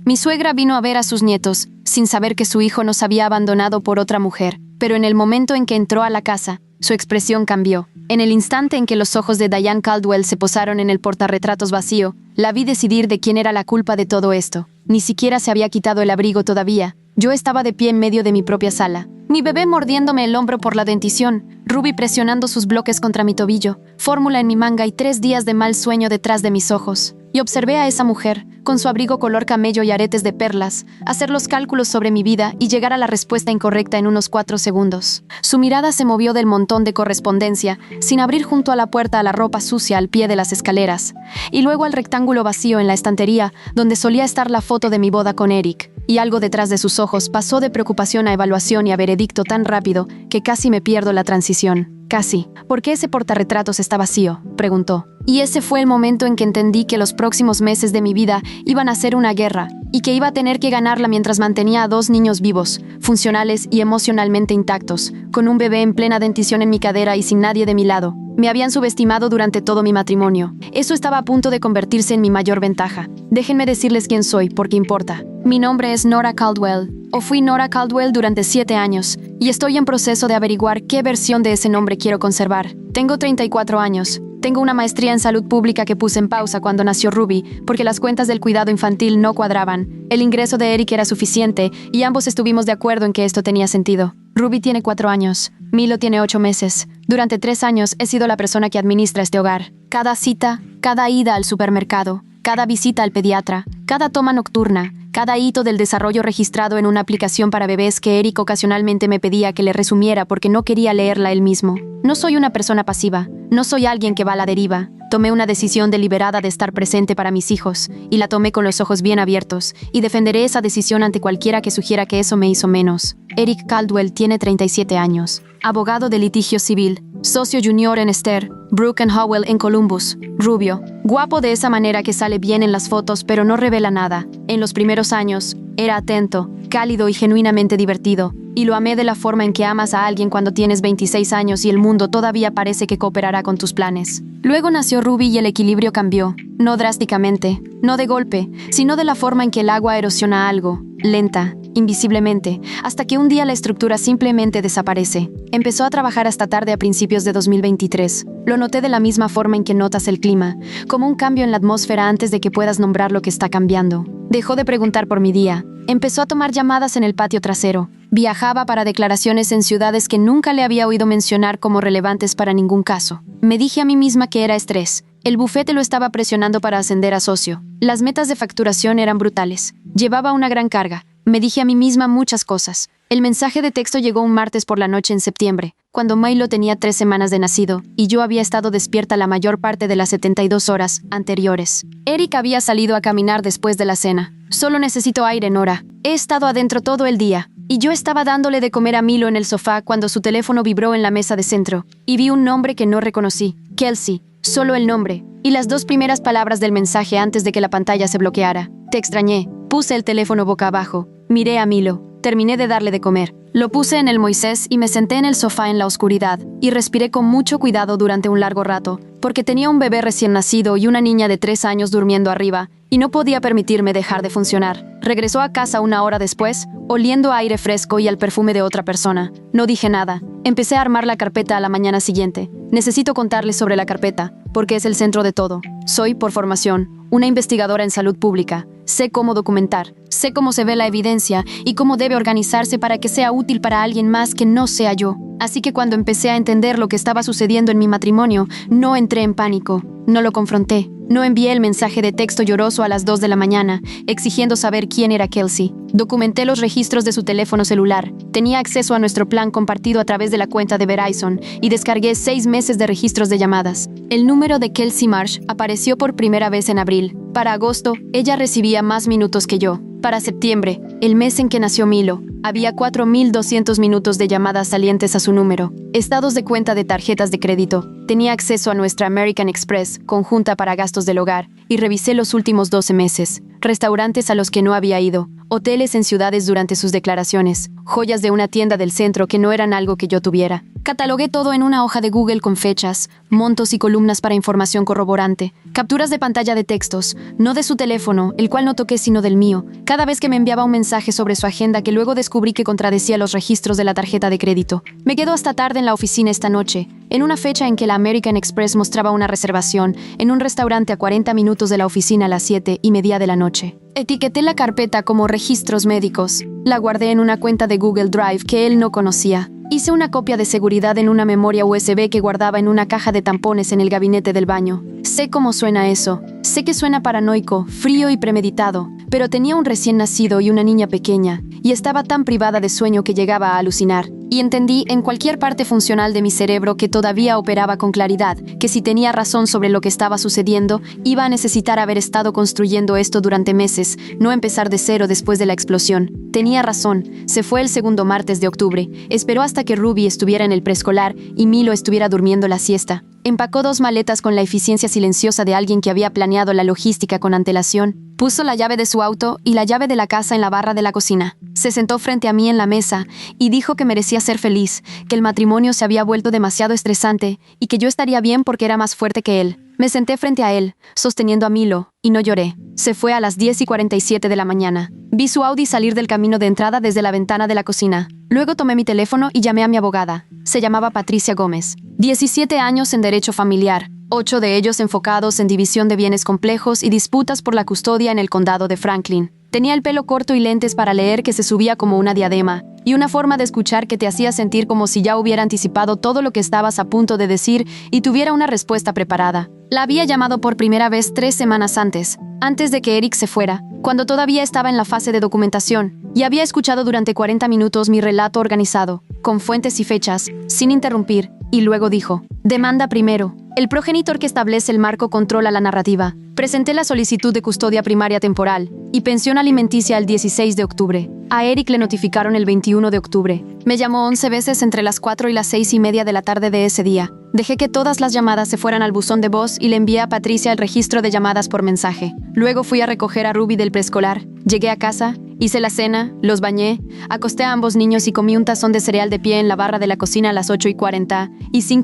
Mi suegra vino a ver a sus nietos, sin saber que su hijo nos había abandonado por otra mujer, pero en el momento en que entró a la casa, su expresión cambió. En el instante en que los ojos de Diane Caldwell se posaron en el portarretratos vacío, la vi decidir de quién era la culpa de todo esto. Ni siquiera se había quitado el abrigo todavía. Yo estaba de pie en medio de mi propia sala. Mi bebé mordiéndome el hombro por la dentición, Ruby presionando sus bloques contra mi tobillo, fórmula en mi manga y 3 días de mal sueño detrás de mis ojos. Y observé a esa mujer, con su abrigo color camello y aretes de perlas, hacer los cálculos sobre mi vida y llegar a la respuesta incorrecta en unos 4 segundos. Su mirada se movió del montón de correspondencia, sin abrir junto a la puerta a la ropa sucia al pie de las escaleras, y luego al rectángulo vacío en la estantería, donde solía estar la foto de mi boda con Eric. Y algo detrás de sus ojos pasó de preocupación a evaluación y a veredicto tan rápido que casi me pierdo la transición. Casi. ¿Por qué ese portarretratos está vacío?, preguntó. Y ese fue el momento en que entendí que los próximos meses de mi vida iban a ser una guerra, y que iba a tener que ganarla mientras mantenía a 2 niños vivos, funcionales y emocionalmente intactos, con un bebé en plena dentición en mi cadera y sin nadie de mi lado. Me habían subestimado durante todo mi matrimonio. Eso estaba a punto de convertirse en mi mayor ventaja. Déjenme decirles quién soy, porque importa. Mi nombre es Nora Caldwell, o fui Nora Caldwell durante 7 años, y estoy en proceso de averiguar qué versión de ese nombre quiero conservar. Tengo 34 años. Tengo una maestría en salud pública que puse en pausa cuando nació Ruby, porque las cuentas del cuidado infantil no cuadraban. El ingreso de Eric era suficiente, y ambos estuvimos de acuerdo en que esto tenía sentido. Ruby tiene 4 años. Milo tiene 8 meses. Durante 3 años he sido la persona que administra este hogar. Cada cita, cada ida al supermercado, cada visita al pediatra, cada toma nocturna, cada hito del desarrollo registrado en una aplicación para bebés que Eric ocasionalmente me pedía que le resumiera porque no quería leerla él mismo. No soy una persona pasiva, no soy alguien que va a la deriva. Tomé una decisión deliberada de estar presente para mis hijos, y la tomé con los ojos bien abiertos, y defenderé esa decisión ante cualquiera que sugiera que eso me hizo menos. Eric Caldwell tiene 37 años, abogado de litigio civil, socio junior en Esther, Brook & Howell en Columbus, rubio, guapo de esa manera que sale bien en las fotos pero no revela nada. En los primeros años, era atento, cálido y genuinamente divertido, y lo amé de la forma en que amas a alguien cuando tienes 26 años y el mundo todavía parece que cooperará con tus planes. Luego nació Ruby y el equilibrio cambió, no drásticamente, no de golpe, sino de la forma en que el agua erosiona algo, lenta, invisiblemente, hasta que un día la estructura simplemente desaparece. Empezó a trabajar hasta tarde a principios de 2023. Lo noté de la misma forma en que notas el clima, como un cambio en la atmósfera antes de que puedas nombrar lo que está cambiando. Dejó de preguntar por mi día. Empezó a tomar llamadas en el patio trasero. Viajaba para declaraciones en ciudades que nunca le había oído mencionar como relevantes para ningún caso. Me dije a mí misma que era estrés. El bufete lo estaba presionando para ascender a socio. Las metas de facturación eran brutales. Llevaba una gran carga. Me dije a mí misma muchas cosas. El mensaje de texto llegó un martes por la noche en septiembre, cuando Milo tenía 3 semanas de nacido, y yo había estado despierta la mayor parte de las 72 horas anteriores. Eric había salido a caminar después de la cena. Solo necesito aire, Nora. He estado adentro todo el día. Y yo estaba dándole de comer a Milo en el sofá cuando su teléfono vibró en la mesa de centro, y vi un nombre que no reconocí. Kelsey. Solo el nombre. Y las 2 primeras palabras del mensaje antes de que la pantalla se bloqueara. Te extrañé. Puse el teléfono boca abajo. Miré a Milo. Terminé de darle de comer. Lo puse en el Moisés y me senté en el sofá en la oscuridad, y respiré con mucho cuidado durante un largo rato, porque tenía un bebé recién nacido y una niña de 3 años durmiendo arriba, y no podía permitirme dejar de funcionar. Regresó a casa 1 hora después, oliendo a aire fresco y al perfume de otra persona. No dije nada. Empecé a armar la carpeta a la mañana siguiente. Necesito contarles sobre la carpeta, porque es el centro de todo. Soy, por formación, una investigadora en salud pública. Sé cómo documentar, sé cómo se ve la evidencia y cómo debe organizarse para que sea útil para alguien más que no sea yo. Así que cuando empecé a entender lo que estaba sucediendo en mi matrimonio, no entré en pánico, no lo confronté. No envié el mensaje de texto lloroso a las 2 de la mañana, exigiendo saber quién era Kelsey. Documenté los registros de su teléfono celular. Tenía acceso a nuestro plan compartido a través de la cuenta de Verizon y descargué 6 meses de registros de llamadas. El número de Kelsey Marsh apareció por primera vez en abril. Para agosto, ella recibía más minutos que yo. Para septiembre, el mes en que nació Milo, había 4.200 minutos de llamadas salientes a su número. Estados de cuenta de tarjetas de crédito. Tenía acceso a nuestra American Express, conjunta para gastos del hogar, y revisé los últimos 12 meses. Restaurantes a los que no había ido, hoteles en ciudades durante sus declaraciones, joyas de una tienda del centro que no eran algo que yo tuviera. Catalogué todo en una hoja de Google con fechas, montos y columnas para información corroborante, capturas de pantalla de textos, no de su teléfono, el cual no toqué sino del mío, cada vez que me enviaba un mensaje sobre su agenda que luego descubrí que contradecía los registros de la tarjeta de crédito. Me quedo hasta tarde en la oficina esta noche, en una fecha en que la American Express mostraba una reservación en un restaurante a 40 minutos de la oficina a las 7:30 de la noche. Etiqueté la carpeta como registros médicos. La guardé en una cuenta de Google Drive que él no conocía. Hice una copia de seguridad en una memoria USB que guardaba en una caja de tampones en el gabinete del baño. Sé cómo suena eso. Sé que suena paranoico, frío y premeditado, pero tenía un recién nacido y una niña pequeña, y estaba tan privada de sueño que llegaba a alucinar. Y entendí en cualquier parte funcional de mi cerebro que todavía operaba con claridad, que si tenía razón sobre lo que estaba sucediendo, iba a necesitar haber estado construyendo esto durante meses, no empezar de cero después de la explosión. Tenía razón, se fue el segundo martes de octubre, esperó hasta que Ruby estuviera en el preescolar y Milo estuviera durmiendo la siesta. Empacó 2 maletas con la eficiencia silenciosa de alguien que había planeado la logística con antelación. Puso la llave de su auto y la llave de la casa en la barra de la cocina. Se sentó frente a mí en la mesa y dijo que merecía ser feliz, que el matrimonio se había vuelto demasiado estresante y que yo estaría bien porque era más fuerte que él. Me senté frente a él, sosteniendo a Milo, y no lloré. Se fue a las 10:47 de la mañana. Vi su Audi salir del camino de entrada desde la ventana de la cocina. Luego tomé mi teléfono y llamé a mi abogada. Se llamaba Patricia Gómez. 17 años en derecho familiar, 8 de ellos enfocados en división de bienes complejos y disputas por la custodia en el condado de Franklin. Tenía el pelo corto y lentes para leer que se subía como una diadema, y una forma de escuchar que te hacía sentir como si ya hubiera anticipado todo lo que estabas a punto de decir y tuviera una respuesta preparada. La había llamado por primera vez 3 semanas antes de que Eric se fuera, cuando todavía estaba en la fase de documentación, y había escuchado durante 40 minutos mi relato organizado, con fuentes y fechas, sin interrumpir, y luego dijo: demanda primero. El progenitor que establece el marco controla la narrativa. Presenté la solicitud de custodia primaria temporal y pensión alimenticia el 16 de octubre. A Eric le notificaron el 21 de octubre. Me llamó 11 veces entre las 4 y las 6:30 de la tarde de ese día. Dejé que todas las llamadas se fueran al buzón de voz y le envié a Patricia el registro de llamadas por mensaje. Luego fui a recoger a Ruby del preescolar. Llegué a casa, hice la cena, los bañé, acosté a ambos niños y comí un tazón de cereal de pie en la barra de la cocina a las 8:40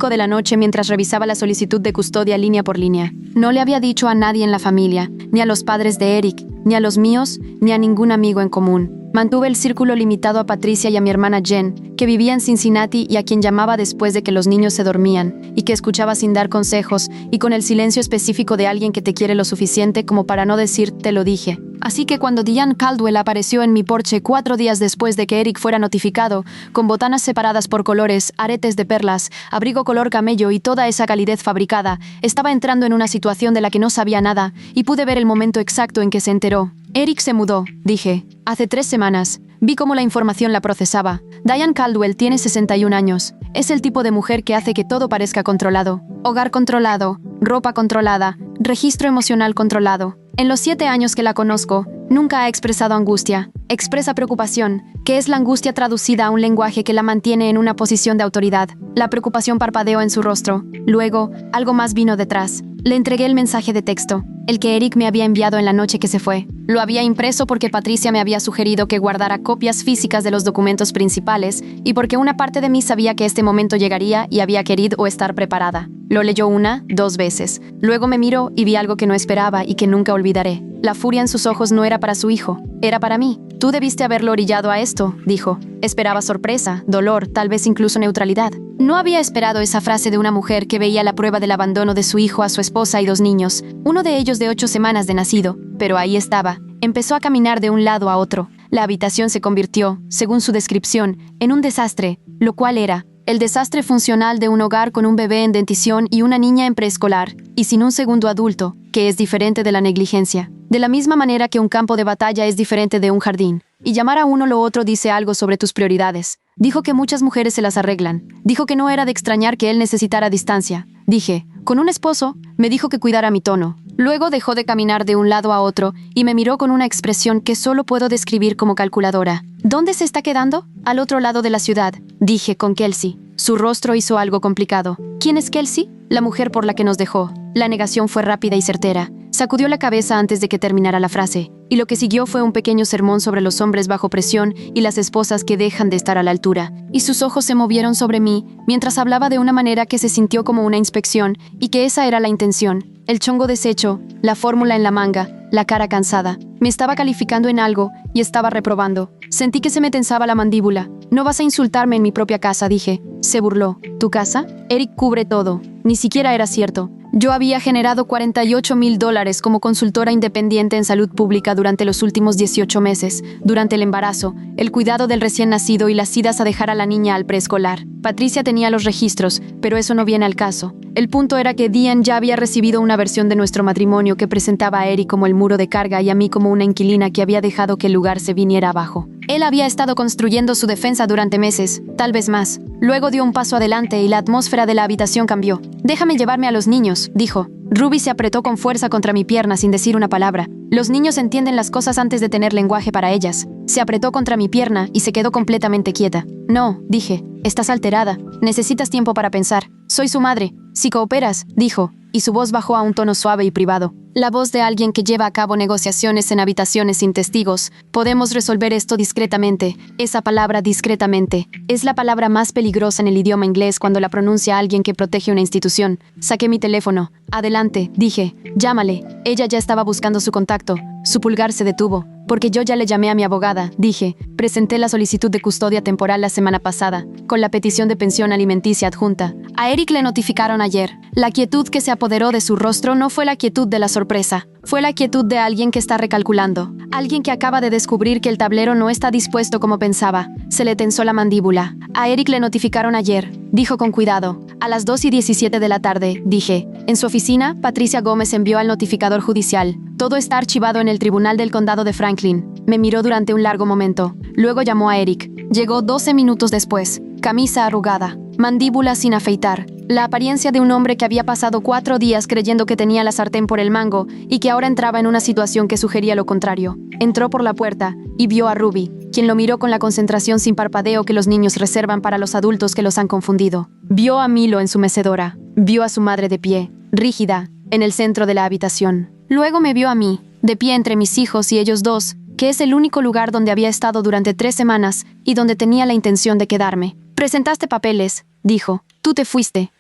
de la noche mientras revisaba la solicitud de custodia línea por línea. No le había dicho a nadie en la familia, ni a los padres de Eric, ni a los míos, ni a ningún amigo en común. Mantuve el círculo limitado a Patricia y a mi hermana Jen, que vivía en Cincinnati y a quien llamaba después de que los niños se dormían, y que escuchaba sin dar consejos y con el silencio específico de alguien que te quiere lo suficiente como para no decir "te lo dije". Así que cuando Diane Caldwell apareció en mi porche 4 días después de que Eric fuera notificado, con botanas separadas por colores, aretes de perlas, abrigo color camello y toda esa calidez fabricada, estaba entrando en una situación de la que no sabía nada, y pude ver el momento exacto en que se enteró. Eric se mudó, dije, hace 3 semanas. Vi cómo la información la procesaba. Diane Caldwell tiene 61 años. Es el tipo de mujer que hace que todo parezca controlado. Hogar controlado, ropa controlada, registro emocional controlado. En los 7 años que la conozco, nunca ha expresado angustia. Expresa preocupación, que es la angustia traducida a un lenguaje que la mantiene en una posición de autoridad. La preocupación parpadeó en su rostro. Luego, algo más vino detrás. Le entregué el mensaje de texto, el que Eric me había enviado en la noche que se fue. Lo había impreso porque Patricia me había sugerido que guardara copias físicas de los documentos principales y porque una parte de mí sabía que este momento llegaría y había querido estar preparada. Lo leyó 1, 2 veces. Luego me miró y vi algo que no esperaba y que nunca olvidaré. La furia en sus ojos no era para su hijo, era para mí. Tú debiste haberlo orillado a esto, dijo. Esperaba sorpresa, dolor, tal vez incluso neutralidad. No había esperado esa frase de una mujer que veía la prueba del abandono de su hijo a su esposa y 2 niños, uno de ellos de 8 semanas de nacido. Pero ahí estaba. Empezó a caminar de un lado a otro. La habitación se convirtió, según su descripción, en un desastre, lo cual era el desastre funcional de un hogar con un bebé en dentición y una niña en preescolar, y sin un segundo adulto, que es diferente de la negligencia. De la misma manera que un campo de batalla es diferente de un jardín. Y llamar a uno lo otro dice algo sobre tus prioridades. Dijo que muchas mujeres se las arreglan. Dijo que no era de extrañar que él necesitara distancia. Dije, con un esposo, me dijo que cuidara mi tono. Luego dejó de caminar de un lado a otro y me miró con una expresión que solo puedo describir como calculadora. ¿Dónde se está quedando? Al otro lado de la ciudad, dije con Kelsey. Su rostro hizo algo complicado. ¿Quién es Kelsey? La mujer por la que nos dejó. La negación fue rápida y certera. Sacudió la cabeza antes de que terminara la frase, y lo que siguió fue un pequeño sermón sobre los hombres bajo presión y las esposas que dejan de estar a la altura. Y sus ojos se movieron sobre mí, mientras hablaba de una manera que se sintió como una inspección, y que esa era la intención. El chongo deshecho, la fórmula en la manga, la cara cansada. Me estaba calificando en algo, y estaba reprobando. Sentí que se me tensaba la mandíbula. «No vas a insultarme en mi propia casa», dije. Se burló. «¿Tu casa? Eric cubre todo». Ni siquiera era cierto. Yo había generado $48,000 como consultora independiente en salud pública durante los últimos 18 meses, durante el embarazo, el cuidado del recién nacido y las idas a dejar a la niña al preescolar. Patricia tenía los registros, pero eso no viene al caso. El punto era que Diane ya había recibido una versión de nuestro matrimonio que presentaba a Eric como el muro de carga y a mí como una inquilina que había dejado que el lugar se viniera abajo. Él había estado construyendo su defensa durante meses, tal vez más. Luego dio un paso adelante y la atmósfera de la habitación cambió. «Déjame llevarme a los niños», dijo. Ruby se apretó con fuerza contra mi pierna sin decir una palabra. Los niños entienden las cosas antes de tener lenguaje para ellas. Se apretó contra mi pierna y se quedó completamente quieta. «No», dije. «Estás alterada. Necesitas tiempo para pensar. Soy su madre. Si cooperas», dijo, y su voz bajó a un tono suave y privado. La voz de alguien que lleva a cabo negociaciones en habitaciones sin testigos. «Podemos resolver esto discretamente». Esa palabra «discretamente» es la palabra más peligrosa en el idioma inglés cuando la pronuncia alguien que protege una institución. Saqué mi teléfono. «Adelante», dije. «Llámale». Ella ya estaba buscando su contacto. Su pulgar se detuvo. «Porque yo ya le llamé a mi abogada», dije. «Presenté la solicitud de custodia temporal la semana pasada, con la petición de pensión alimenticia adjunta. A Eric le notificaron ayer». La quietud que se apoderó de su rostro no fue la quietud de la sorpresa. Fue la quietud de alguien que está recalculando. Alguien que acaba de descubrir que el tablero no está dispuesto como pensaba. Se le tensó la mandíbula. «A Eric le notificaron ayer», dijo con cuidado. «A las 2:17 de la tarde», dije. «En su oficina, Patricia Gómez envió al notificador judicial. Todo está archivado en el Tribunal del Condado de Franklin». Me miró durante un largo momento. Luego llamó a Eric. Llegó 12 minutos después. Camisa arrugada, mandíbula sin afeitar. La apariencia de un hombre que había pasado 4 días creyendo que tenía la sartén por el mango y que ahora entraba en una situación que sugería lo contrario. Entró por la puerta y vio a Ruby, quien lo miró con la concentración sin parpadeo que los niños reservan para los adultos que los han confundido. Vio a Milo en su mecedora. Vio a su madre de pie, rígida, en el centro de la habitación. Luego me vio a mí, de pie entre mis hijos y ellos dos, que es el único lugar donde había estado durante 3 semanas y donde tenía la intención de quedarme. «Presentaste papeles», dijo. «Tú te fuiste.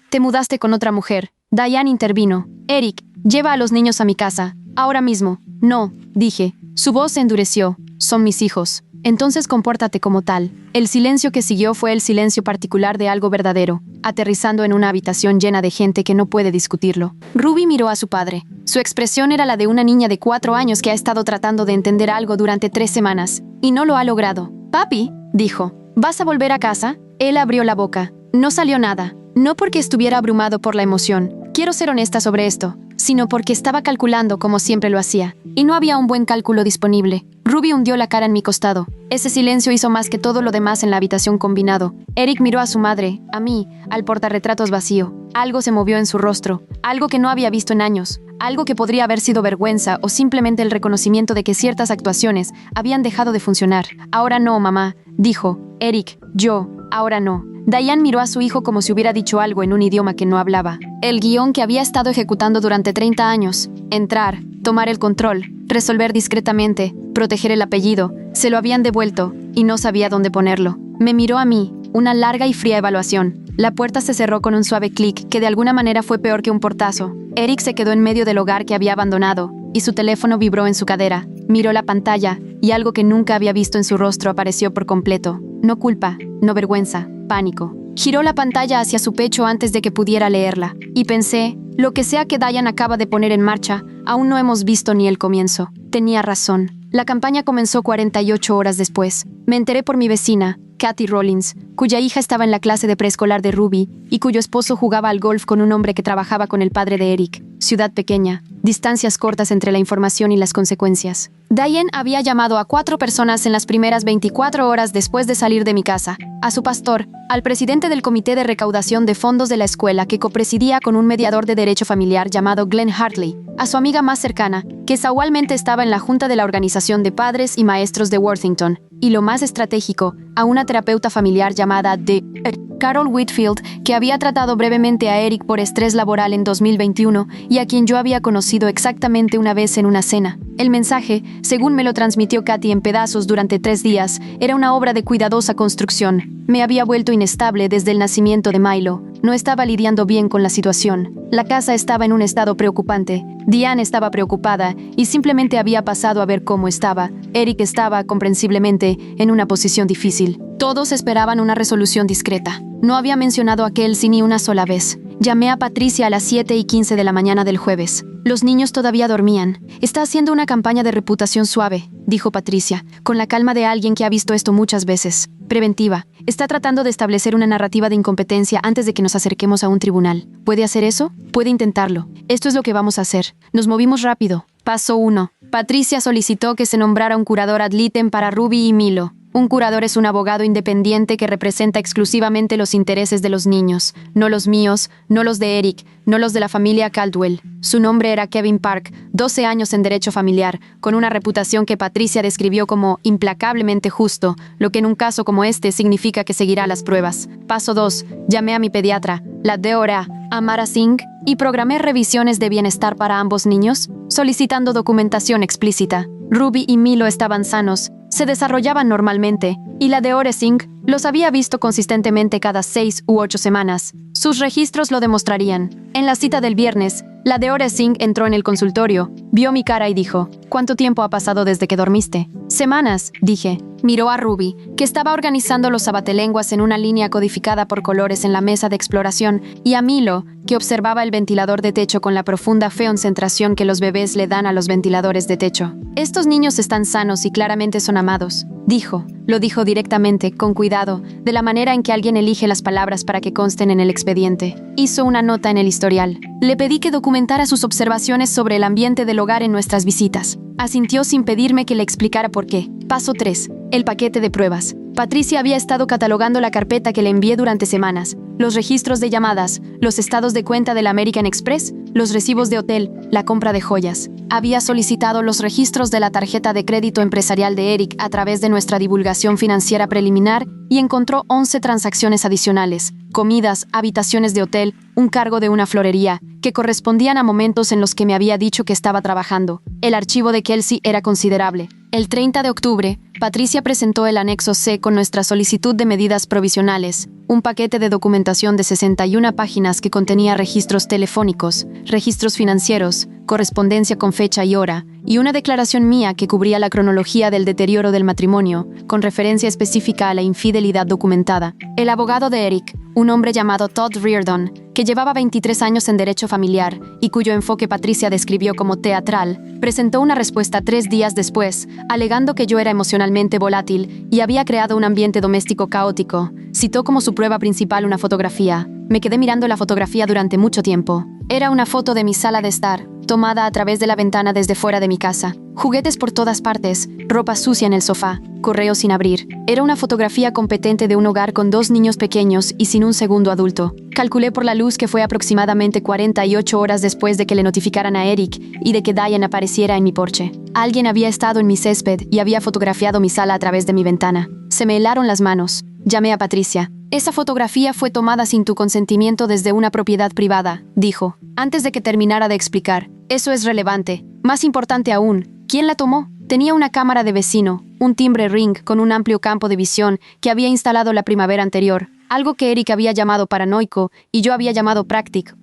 Te mudaste con otra mujer». Diane intervino. «Eric, lleva a los niños a mi casa. Ahora mismo». «No», dije. Su voz se endureció. «Son mis hijos. Entonces compórtate como tal». El silencio que siguió fue el silencio particular de algo verdadero, aterrizando en una habitación llena de gente que no puede discutirlo. Ruby miró a su padre. Su expresión era la de una niña de 4 años que ha estado tratando de entender algo durante 3 semanas, y no lo ha logrado. «Papi», dijo. «¿Vas a volver a casa?» Él abrió la boca. No salió nada. No porque estuviera abrumado por la emoción. Quiero ser honesta sobre esto. Sino porque estaba calculando como siempre lo hacía. Y no había un buen cálculo disponible. Ruby hundió la cara en mi costado. Ese silencio hizo más que todo lo demás en la habitación combinado. Eric miró a su madre, a mí, al portarretratos vacío. Algo se movió en su rostro. Algo que no había visto en años. Algo que podría haber sido vergüenza o simplemente el reconocimiento de que ciertas actuaciones habían dejado de funcionar. «Ahora no, mamá», dijo. «Eric, ahora no». Diane miró a su hijo como si hubiera dicho algo en un idioma que no hablaba. El guión que había estado ejecutando durante 30 años. Entrar, tomar el control, resolver discretamente, proteger el apellido. Se lo habían devuelto y no sabía dónde ponerlo. Me miró a mí. Una larga y fría evaluación. La puerta se cerró con un suave clic que de alguna manera fue peor que un portazo. Eric se quedó en medio del hogar que había abandonado y su teléfono vibró en su cadera. Miró la pantalla y algo que nunca había visto en su rostro apareció por completo. No culpa, no vergüenza, pánico. Giró la pantalla hacia su pecho antes de que pudiera leerla. Y pensé, lo que sea que Diane acaba de poner en marcha, aún no hemos visto ni el comienzo. Tenía razón. La campaña comenzó 48 horas después. Me enteré por mi vecina, Kathy Rollins, cuya hija estaba en la clase de preescolar de Ruby y cuyo esposo jugaba al golf con un hombre que trabajaba con el padre de Eric. Ciudad pequeña, distancias cortas entre la información y las consecuencias. Diane había llamado a 4 personas en las primeras 24 horas después de salir de mi casa. A su pastor, al presidente del comité de recaudación de fondos de la escuela que copresidía con un mediador de derecho familiar llamado Glenn Hartley, a su amiga más cercana, que casualmente estaba en la junta de la organización de padres y maestros de Worthington, y lo más estratégico, a una terapeuta familiar llamada Carol Whitfield, que había tratado brevemente a Eric por estrés laboral en 2021 y a quien yo había conocido exactamente una vez en una cena. El mensaje, según me lo transmitió Katy en pedazos durante 3 días, era una obra de cuidadosa construcción. Me había vuelto inestable desde el nacimiento de Milo. No estaba lidiando bien con la situación. La casa estaba en un estado preocupante. Diane estaba preocupada y simplemente había pasado a ver cómo estaba. Eric estaba, comprensiblemente, en una posición difícil. Todos esperaban una resolución discreta. No había mencionado a Kelsey ni una sola vez. Llamé a Patricia a las 7:15 de la mañana del jueves. Los niños todavía dormían. Está haciendo una campaña de reputación suave, dijo Patricia, con la calma de alguien que ha visto esto muchas veces. Preventiva. Está tratando de establecer una narrativa de incompetencia antes de que nos acerquemos a un tribunal. ¿Puede hacer eso? Puede intentarlo. Esto es lo que vamos a hacer. Nos movimos rápido. Paso 1. Patricia solicitó que se nombrara un curador ad litem para Ruby y Milo. Un curador es un abogado independiente que representa exclusivamente los intereses de los niños, no los míos, no los de Eric, no los de la familia Caldwell. Su nombre era Kevin Park, 12 años en derecho familiar, con una reputación que Patricia describió como implacablemente justo, lo que en un caso como este significa que seguirá las pruebas. Paso 2. Llamé a mi pediatra, la Dra. Amara Singh, y programé revisiones de bienestar para ambos niños, solicitando documentación explícita. Ruby y Milo estaban sanos, se desarrollaban normalmente, y la Dra. Singh los había visto consistentemente cada 6 u 8 semanas. Sus registros lo demostrarían. En la cita del viernes, la Dra. Singh entró en el consultorio, vio mi cara y dijo, ¿cuánto tiempo ha pasado desde que dormiste? Semanas, dije. Miró a Ruby, que estaba organizando los abatelenguas en una línea codificada por colores en la mesa de exploración, y a Milo, que observaba el ventilador de techo con la profunda concentración que los bebés le dan a los ventiladores de techo. Estos niños están sanos y claramente son amados, dijo. Lo dijo directamente, con cuidado, de la manera en que alguien elige las palabras para que consten en el expediente. Hizo una nota en el historial. Le pedí que documentara sus observaciones sobre el ambiente del hogar en nuestras visitas. Asintió sin pedirme que le explicara por qué. Paso 3. El paquete de pruebas. Patricia había estado catalogando la carpeta que le envié durante semanas. Los registros de llamadas, los estados de cuenta del American Express, los recibos de hotel, la compra de joyas. Había solicitado los registros de la tarjeta de crédito empresarial de Eric a través de nuestra divulgación financiera preliminar y encontró 11 transacciones adicionales, comidas, habitaciones de hotel, un cargo de una florería, que correspondían a momentos en los que me había dicho que estaba trabajando. El archivo de Kelsey era considerable. El 30 de octubre, Patricia presentó el anexo C con nuestra solicitud de medidas provisionales, un paquete de documentación de 61 páginas que contenía registros telefónicos, registros financieros, correspondencia con fecha y hora, y una declaración mía que cubría la cronología del deterioro del matrimonio, con referencia específica a la infidelidad documentada. El abogado de Eric, un hombre llamado Todd Reardon, que llevaba 23 años en derecho familiar y cuyo enfoque Patricia describió como teatral, presentó una respuesta 3 días después, alegando que yo era emocionalmente volátil y había creado un ambiente doméstico caótico. Citó como su prueba principal una fotografía. Me quedé mirando la fotografía durante mucho tiempo. Era una foto de mi sala de estar, tomada a través de la ventana desde fuera de mi casa. Juguetes por todas partes, ropa sucia en el sofá, correo sin abrir. Era una fotografía competente de un hogar con 2 niños pequeños y sin un segundo adulto. Calculé por la luz que fue aproximadamente 48 horas después de que le notificaran a Eric y de que Diane apareciera en mi porche. Alguien había estado en mi césped y había fotografiado mi sala a través de mi ventana. Se me helaron las manos. Llamé a Patricia. Esa fotografía fue tomada sin tu consentimiento desde una propiedad privada, dijo, antes de que terminara de explicar. Eso es relevante. Más importante aún, ¿quién la tomó? Tenía una cámara de vecino, un timbre Ring con un amplio campo de visión que había instalado la primavera anterior, algo que Eric había llamado paranoico y yo había llamado práctic,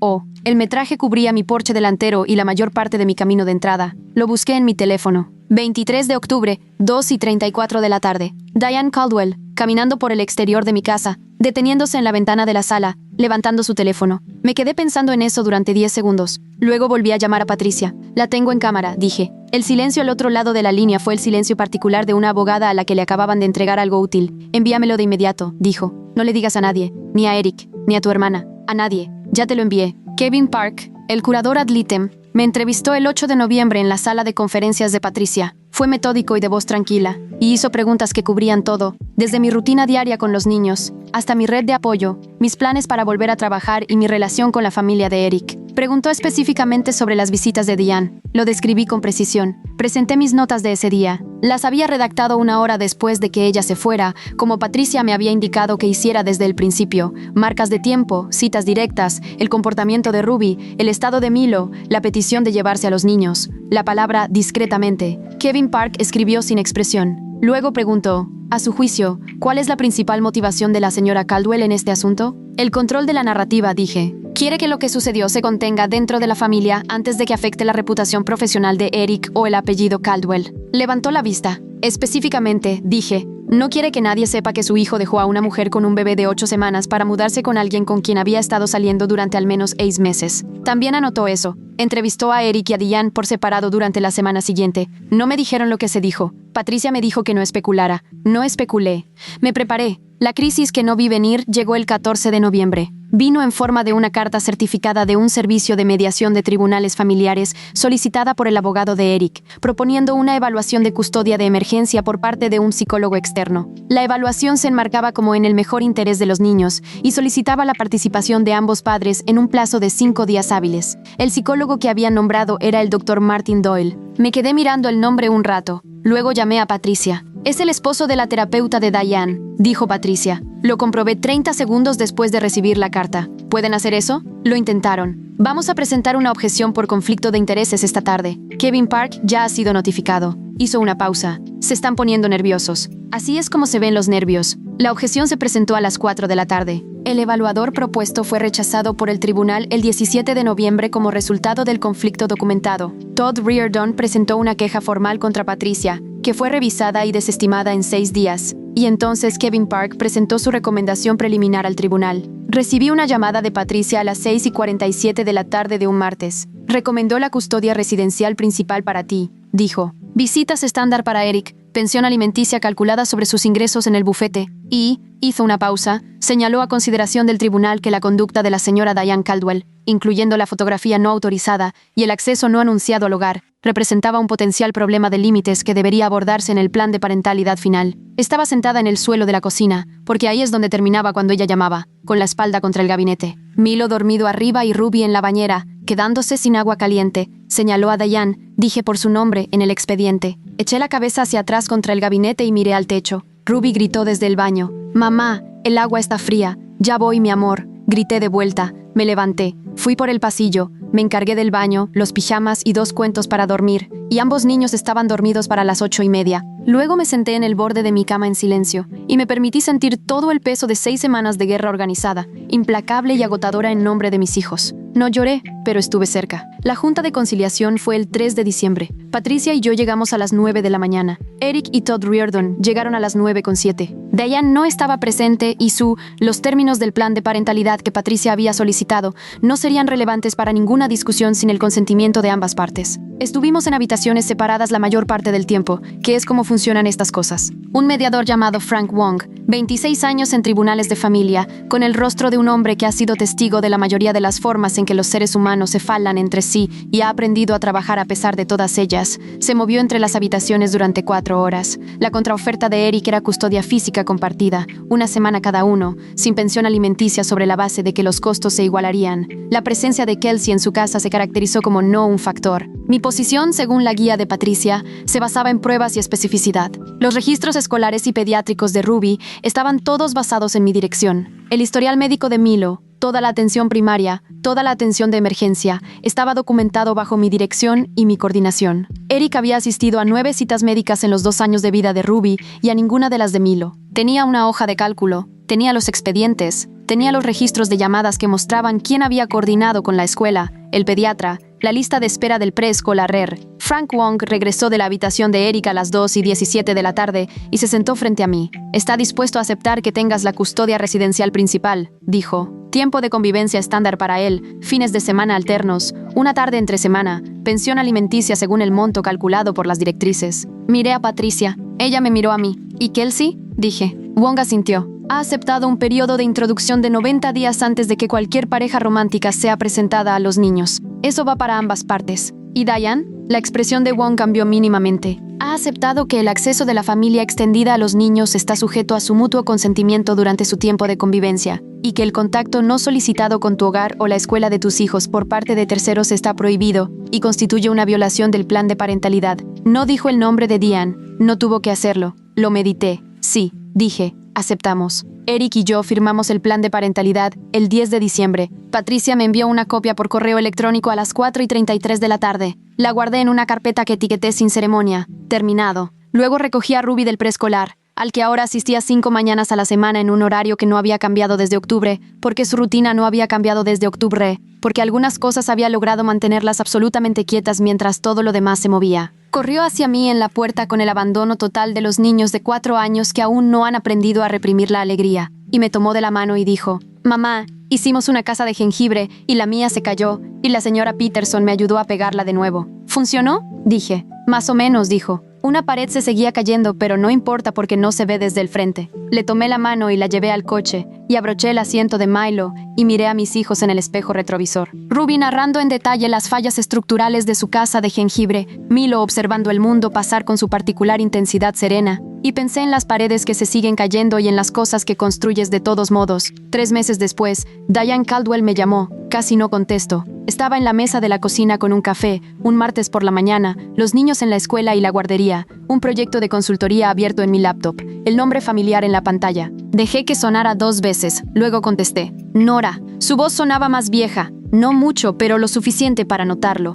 el metraje cubría mi porche delantero y la mayor parte de mi camino de entrada. Lo busqué en mi teléfono. 23 de octubre, 2:34 de la tarde. Diane Caldwell, caminando por el exterior de mi casa, deteniéndose en la ventana de la sala, levantando su teléfono. Me quedé pensando en eso durante 10 segundos. Luego volví a llamar a Patricia. La tengo en cámara, dije. El silencio al otro lado de la línea fue el silencio particular de una abogada a la que le acababan de entregar algo útil. Envíamelo de inmediato, dijo. No le digas a nadie, ni a Eric, ni a tu hermana, a nadie. Ya te lo envié. Kevin Park, el curador ad litem, me entrevistó el 8 de noviembre en la sala de conferencias de Patricia. Fue metódico y de voz tranquila, y hizo preguntas que cubrían todo, desde mi rutina diaria con los niños, hasta mi red de apoyo, mis planes para volver a trabajar y mi relación con la familia de Eric. Preguntó específicamente sobre las visitas de Diane. Lo describí con precisión. Presenté mis notas de ese día. Las había redactado una hora después de que ella se fuera, como Patricia me había indicado que hiciera desde el principio. Marcas de tiempo, citas directas, el comportamiento de Ruby, el estado de Milo, la petición de llevarse a los niños. La palabra discretamente. Kevin Park escribió sin expresión. Luego preguntó, a su juicio, ¿cuál es la principal motivación de la señora Caldwell en este asunto? El control de la narrativa, dije. Quiere que lo que sucedió se contenga dentro de la familia antes de que afecte la reputación profesional de Eric o el apellido Caldwell. Levantó la vista. Específicamente, dije, no quiere que nadie sepa que su hijo dejó a una mujer con un bebé de 8 semanas para mudarse con alguien con quien había estado saliendo durante al menos 6 meses. También anotó eso. Entrevistó a Eric y a Diane por separado durante la semana siguiente. No me dijeron lo que se dijo. Patricia me dijo que no especulara. No especulé. Me preparé. La crisis que no vi venir llegó el 14 de noviembre. Vino en forma de una carta certificada de un servicio de mediación de tribunales familiares solicitada por el abogado de Eric, proponiendo una evaluación de custodia de emergencia por parte de un psicólogo externo. La evaluación se enmarcaba como en el mejor interés de los niños y solicitaba la participación de ambos padres en un plazo de 5 días hábiles. El psicólogo que había nombrado era el Dr. Martin Doyle. Me quedé mirando el nombre un rato. Luego llamé a Patricia. Es el esposo de la terapeuta de Diane, dijo Patricia. Lo comprobé 30 segundos después de recibir la carta. ¿Pueden hacer eso? Lo intentaron. Vamos a presentar una objeción por conflicto de intereses esta tarde. Kevin Park ya ha sido notificado. Hizo una pausa. Se están poniendo nerviosos. Así es como se ven los nervios. La objeción se presentó a las 4 de la tarde. El evaluador propuesto fue rechazado por el tribunal el 17 de noviembre como resultado del conflicto documentado. Todd Reardon presentó una queja formal contra Patricia, que fue revisada y desestimada en 6 días. Y entonces Kevin Park presentó su recomendación preliminar al tribunal. Recibí una llamada de Patricia a las 6:47 de la tarde de un martes. Recomendó la custodia residencial principal para ti, dijo. Visitas estándar para Eric, pensión alimenticia calculada sobre sus ingresos en el bufete, y, hizo una pausa, señaló a consideración del tribunal que la conducta de la señora Diane Caldwell, incluyendo la fotografía no autorizada y el acceso no anunciado al hogar, representaba un potencial problema de límites que debería abordarse en el plan de parentalidad final. Estaba sentada en el suelo de la cocina, porque ahí es donde terminaba cuando ella llamaba, con la espalda contra el gabinete. Milo dormido arriba y Ruby en la bañera, quedándose sin agua caliente, señaló a Diane, dije por su nombre en el expediente. Eché la cabeza hacia atrás contra el gabinete y miré al techo. Ruby gritó desde el baño. «Mamá, el agua está fría. Ya voy, mi amor». Grité de vuelta. Me levanté. Fui por el pasillo. Me encargué del baño, los pijamas y 2 cuentos para dormir, y ambos niños estaban dormidos para las 8:30. Luego me senté en el borde de mi cama en silencio, y me permití sentir todo el peso de 6 semanas de guerra organizada, implacable y agotadora en nombre de mis hijos. No lloré, pero estuve cerca. La junta de conciliación fue el 3 de diciembre. Patricia y yo llegamos a las 9 de la mañana. Eric y Todd Reardon llegaron a las 9:07. Diane no estaba presente y los términos del plan de parentalidad que Patricia había solicitado no serían relevantes para ninguna discusión sin el consentimiento de ambas partes. Estuvimos en habitaciones separadas la mayor parte del tiempo, que es como funcionan estas cosas. Un mediador llamado Frank Wong, 26 años en tribunales de familia, con el rostro de un hombre que ha sido testigo de la mayoría de las formas en que los seres humanos se falan entre sí y ha aprendido a trabajar a pesar de todas ellas, se movió entre las habitaciones durante 4 horas. La contraoferta de Eric era custodia física compartida, 1 semana cada uno, sin pensión alimenticia sobre la base de que los costos se igualarían. La presencia de Kelsey en su casa se caracterizó como no un factor. Mi posición, según la guía de Patricia, se basaba en pruebas y especificidad. Los registros escolares y pediátricos de Ruby estaban todos basados en mi dirección. El historial médico de Milo, toda la atención primaria, toda la atención de emergencia, estaba documentado bajo mi dirección y mi coordinación. Eric había asistido a 9 citas médicas en los 2 años de vida de Ruby y a ninguna de las de Milo. Tenía una hoja de cálculo, tenía los expedientes, tenía los registros de llamadas que mostraban quién había coordinado con la escuela, el pediatra, la lista de espera del preescolar RER. Frank Wong regresó de la habitación de Eric a las 2:17 de la tarde y se sentó frente a mí. «Está dispuesto a aceptar que tengas la custodia residencial principal», dijo. Tiempo de convivencia estándar para él, fines de semana alternos, una tarde entre semana, pensión alimenticia según el monto calculado por las directrices. Miré a Patricia. Ella me miró a mí. ¿Y Kelsey?, dije. Wong asintió. Ha aceptado un periodo de introducción de 90 días antes de que cualquier pareja romántica sea presentada a los niños. Eso va para ambas partes. ¿Y Diane? La expresión de Wong cambió mínimamente. Ha aceptado que el acceso de la familia extendida a los niños está sujeto a su mutuo consentimiento durante su tiempo de convivencia, y que el contacto no solicitado con tu hogar o la escuela de tus hijos por parte de terceros está prohibido y constituye una violación del plan de parentalidad. No dijo el nombre de Diane, no tuvo que hacerlo. Lo medité. Sí, dije, aceptamos. Eric y yo firmamos el plan de parentalidad el 10 de diciembre. Patricia me envió una copia por correo electrónico a las 4:33 de la tarde. La guardé en una carpeta que etiqueté sin ceremonia. Terminado. Luego recogí a Ruby del preescolar, al que ahora asistía 5 mañanas a la semana en un horario que no había cambiado desde octubre, porque su rutina no había cambiado desde octubre, porque algunas cosas había logrado mantenerlas absolutamente quietas mientras todo lo demás se movía. Corrió hacia mí en la puerta con el abandono total de los niños de 4 años que aún no han aprendido a reprimir la alegría, y me tomó de la mano y dijo, «Mamá, hicimos una casa de jengibre y la mía se cayó, y la señora Peterson me ayudó a pegarla de nuevo». ¿Funcionó? Dije. «Más o menos», dijo. Una pared se seguía cayendo, pero no importa porque no se ve desde el frente. Le tomé la mano y la llevé al coche, y abroché el asiento de Milo, y miré a mis hijos en el espejo retrovisor. Ruby narrando en detalle las fallas estructurales de su casa de jengibre, Milo observando el mundo pasar con su particular intensidad serena, y pensé en las paredes que se siguen cayendo y en las cosas que construyes de todos modos. 3 meses después, Diane Caldwell me llamó. Casi no contesto. Estaba en la mesa de la cocina con un café, un martes por la mañana, los niños en la escuela y la guardería, un proyecto de consultoría abierto en mi laptop, el nombre familiar en la pantalla. Dejé que sonara 2 veces, luego contesté. Nora. Su voz sonaba más vieja, no mucho, pero lo suficiente para notarlo.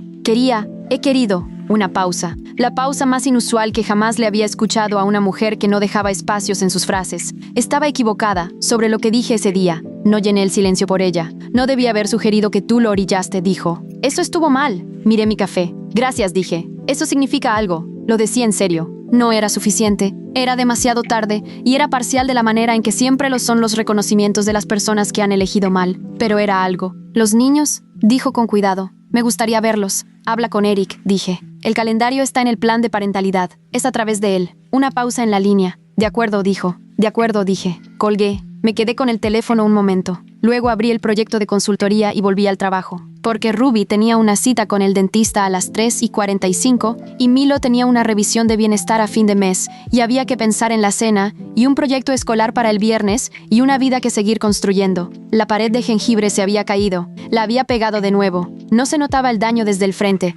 He querido. Una pausa. La pausa más inusual que jamás le había escuchado a una mujer que no dejaba espacios en sus frases. Estaba equivocada sobre lo que dije ese día. No llené el silencio por ella. No debía haber sugerido que tú lo orillaste, dijo. Eso estuvo mal. Miré mi café. Gracias, dije. Eso significa algo. Lo decía en serio. No era suficiente. Era demasiado tarde y era parcial de la manera en que siempre lo son los reconocimientos de las personas que han elegido mal. Pero era algo. ¿Los niños? Dijo con cuidado. Me gustaría verlos. Habla con Eric, dije. El calendario está en el plan de parentalidad. Es a través de él. Una pausa en la línea. De acuerdo, dijo. De acuerdo, dije. Colgué. Me quedé con el teléfono un momento. Luego abrí el proyecto de consultoría y volví al trabajo. Porque Ruby tenía una cita con el dentista a las 3:45 y Milo tenía una revisión de bienestar a fin de mes y había que pensar en la cena y un proyecto escolar para el viernes y una vida que seguir construyendo. La pared de jengibre se había caído. La había pegado de nuevo. No se notaba el daño desde el frente,